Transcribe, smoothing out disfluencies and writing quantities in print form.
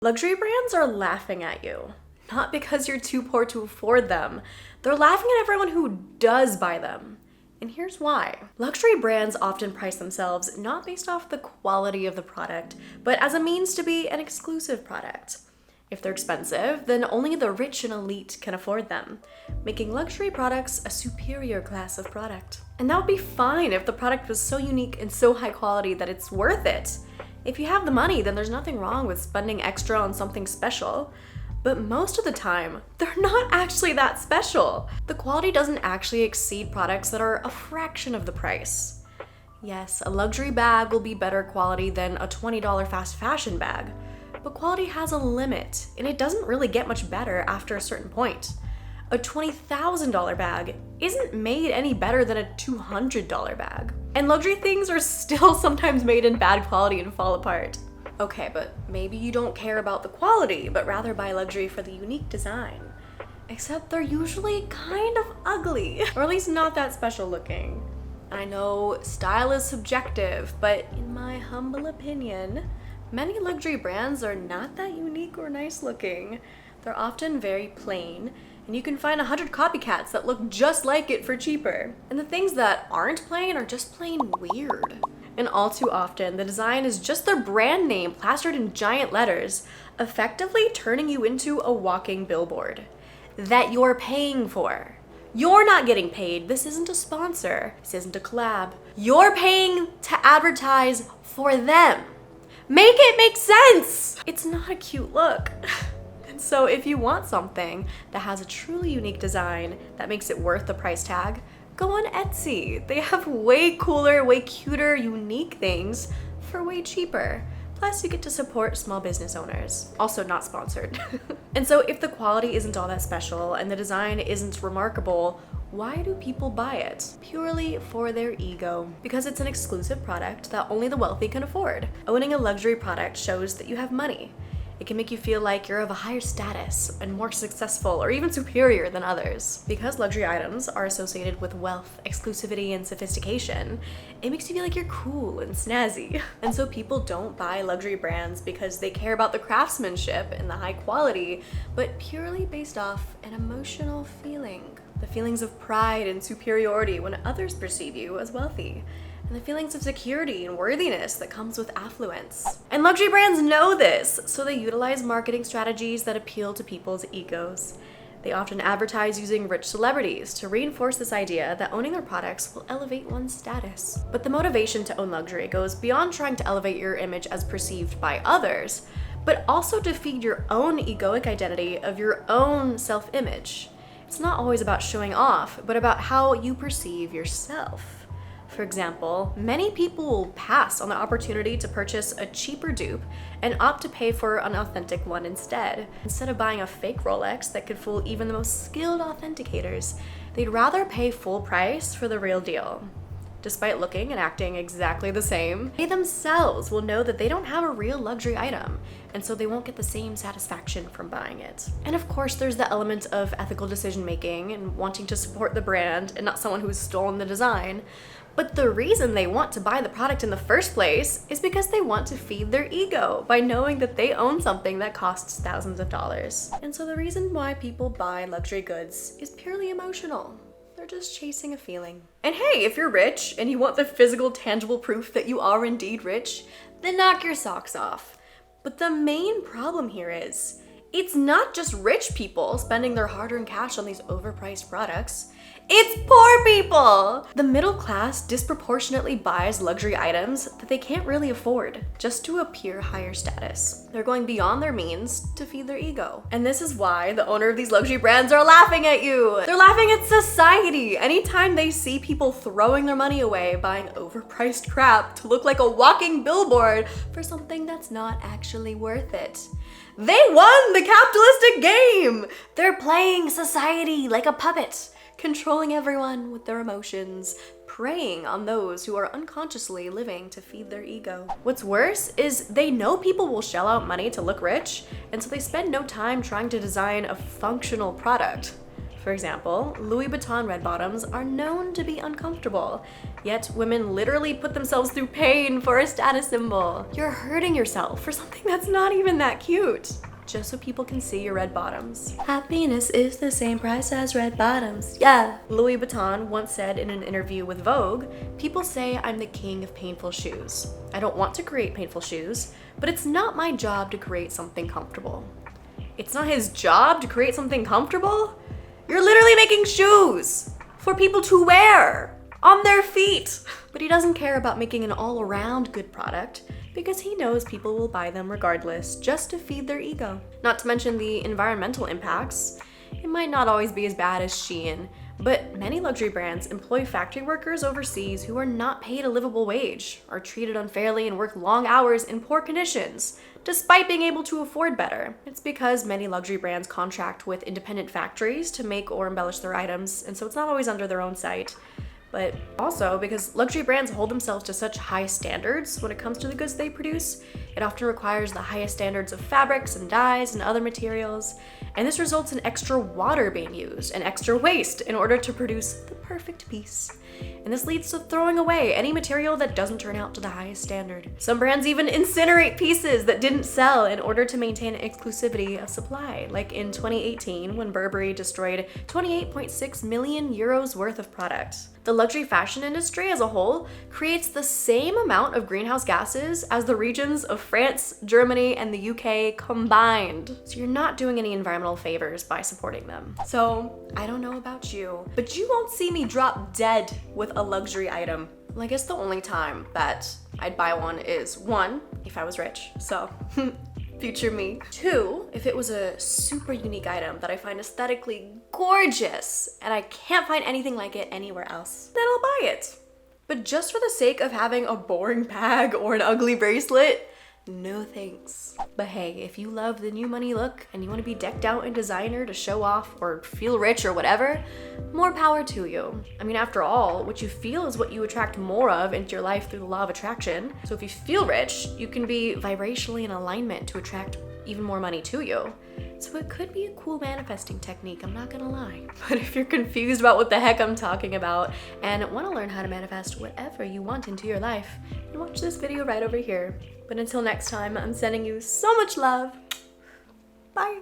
Luxury brands are laughing at you, not because you're too poor to afford them. They're laughing at everyone who does buy them. And here's why. Luxury brands often price themselves not based off the quality of the product, but as a means to be an exclusive product. If they're expensive, then only the rich and elite can afford them, making luxury products a superior class of product. And that would be fine if the product was so unique and so high quality that it's worth it. If you have the money, then there's nothing wrong with spending extra on something special. But most of the time, they're not actually that special. The quality doesn't actually exceed products that are a fraction of the price. Yes, a luxury bag will be better quality than a $20 fast fashion bag, but quality has a limit, and it doesn't really get much better after a certain point. A $20,000 bag isn't made any better than a $200 bag. And luxury things are still sometimes made in bad quality and fall apart. Okay, but maybe you don't care about the quality, but rather buy luxury for the unique design. Except they're usually kind of ugly, or at least not that special looking. And I know style is subjective, but in my humble opinion, many luxury brands are not that unique or nice looking. They're often very plain, and you can find 100 copycats that look just like it for cheaper. And the things that aren't plain are just plain weird. And all too often, the design is just their brand name plastered in giant letters, effectively turning you into a walking billboard that you're paying for. You're not getting paid. This isn't a sponsor. This isn't a collab. You're paying to advertise for them. Make it make sense! It's not a cute look. So if you want something that has a truly unique design that makes it worth the price tag, go on Etsy. They have way cooler, way cuter, unique things for way cheaper. Plus you get to support small business owners. Also not sponsored. And so if the quality isn't all that special and the design isn't remarkable, why do people buy it? Purely for their ego. Because it's an exclusive product that only the wealthy can afford. Owning a luxury product shows that you have money. It can make you feel like you're of a higher status and more successful or even superior than others. Because luxury items are associated with wealth, exclusivity, and sophistication, it makes you feel like you're cool and snazzy. And so people don't buy luxury brands because they care about the craftsmanship and the high quality, but purely based off an emotional feeling. The feelings of pride and superiority when others perceive you as wealthy. And the feelings of security and worthiness that comes with affluence. And luxury brands know this, so they utilize marketing strategies that appeal to people's egos. They often advertise using rich celebrities to reinforce this idea that owning their products will elevate one's status. But the motivation to own luxury goes beyond trying to elevate your image as perceived by others, but also to feed your own egoic identity of your own self-image. It's not always about showing off, but about how you perceive yourself. For example, many people will pass on the opportunity to purchase a cheaper dupe and opt to pay for an authentic one instead. Instead of buying a fake Rolex that could fool even the most skilled authenticators, they'd rather pay full price for the real deal. Despite looking and acting exactly the same, they themselves will know that they don't have a real luxury item, and so they won't get the same satisfaction from buying it. And of course, there's the element of ethical decision making and wanting to support the brand and not someone who's stolen the design. But the reason they want to buy the product in the first place is because they want to feed their ego by knowing that they own something that costs thousands of dollars. And so the reason why people buy luxury goods is purely emotional. They're just chasing a feeling. And hey, if you're rich and you want the physical, tangible proof that you are indeed rich, then knock your socks off. But the main problem here is, it's not just rich people spending their hard-earned cash on these overpriced products. It's poor people! The middle class disproportionately buys luxury items that they can't really afford just to appear higher status. They're going beyond their means to feed their ego. And this is why the owner of these luxury brands are laughing at you. They're laughing at society anytime they see people throwing their money away buying overpriced crap to look like a walking billboard for something that's not actually worth it. They won the capitalistic game! They're playing society like a puppet, controlling everyone with their emotions, preying on those who are unconsciously living to feed their ego. What's worse is they know people will shell out money to look rich, and so they spend no time trying to design a functional product. For example, Louis Vuitton red bottoms are known to be uncomfortable, yet women literally put themselves through pain for a status symbol. You're hurting yourself for something that's not even that cute, just so people can see your red bottoms. Happiness is the same price as red bottoms, yeah. Louis Vuitton once said in an interview with Vogue, "People say I'm the king of painful shoes. I don't want to create painful shoes, but it's not my job to create something comfortable." It's not his job to create something comfortable? You're literally making shoes for people to wear on their feet. But he doesn't care about making an all-around good product because he knows people will buy them regardless, just to feed their ego. Not to mention the environmental impacts. It might not always be as bad as Shein, but many luxury brands employ factory workers overseas who are not paid a livable wage, are treated unfairly, and work long hours in poor conditions, despite being able to afford better. It's because many luxury brands contract with independent factories to make or embellish their items, and so it's not always under their own site. But also because luxury brands hold themselves to such high standards when it comes to the goods they produce, it often requires the highest standards of fabrics and dyes and other materials, and this results in extra water being used and extra waste in order to produce the perfect piece. And this leads to throwing away any material that doesn't turn out to the highest standard. Some brands even incinerate pieces that didn't sell in order to maintain exclusivity of supply, like in 2018 when Burberry destroyed 28.6 million euros worth of product. The luxury fashion industry as a whole creates the same amount of greenhouse gases as the regions of France, Germany, and the UK combined. So you're not doing any environmental favors by supporting them. So I don't know about you, but you won't see me drop dead with a luxury item. Well, I guess the only time that I'd buy one is 1, if I was rich, so future me. 2, if it was a super unique item that I find aesthetically gorgeous and I can't find anything like it anywhere else, then I'll buy it. But just for the sake of having a boring bag or an ugly bracelet, no thanks. But hey, if you love the new money look and you want to be decked out in designer to show off or feel rich or whatever, more power to you. I mean, after all, what you feel is what you attract more of into your life through the law of attraction. So if you feel rich, you can be vibrationally in alignment to attract even more money to you. So it could be a cool manifesting technique, I'm not gonna lie. But if you're confused about what the heck I'm talking about and want to learn how to manifest whatever you want into your life, then watch this video right over here. But until next time, I'm sending you so much love. Bye.